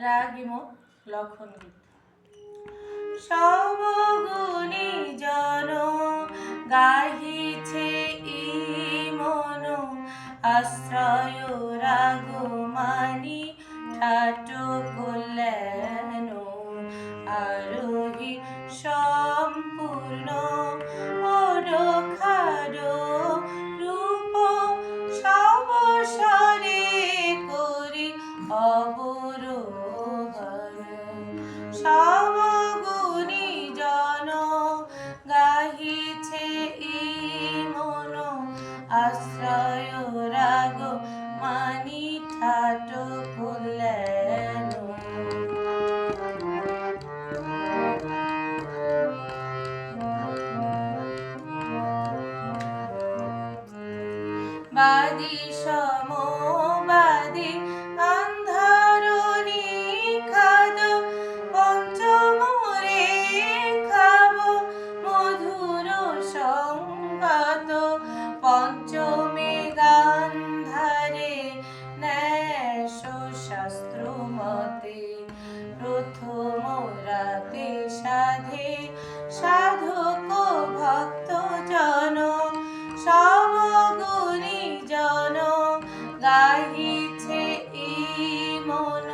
রাগিম লক্ষণ গীত। সবগুণী জন গাহিছে ই মন, আশ্রয় রাগ মানি ঠাট কল্যাণ, আরোহী সম্পূর্ণ অরখার রূপ, সবসরে করি অবরোহণ। সবগুণী জন গাহিছে ই মন, আশ্রয় রাগ মানি ঠাট কল্যাণ। বাদী সমবাদী আন্ধার নিখাদ, পঞ্চমরে খাব মধুর সংবাদ। পঞ্চমে গান্ধারে ন্যাস শাস্ত্র মতে, প্রথম রাতে সাধে সাধক ভক্ত জন। সবগুণী জন গাহিছে ই মন,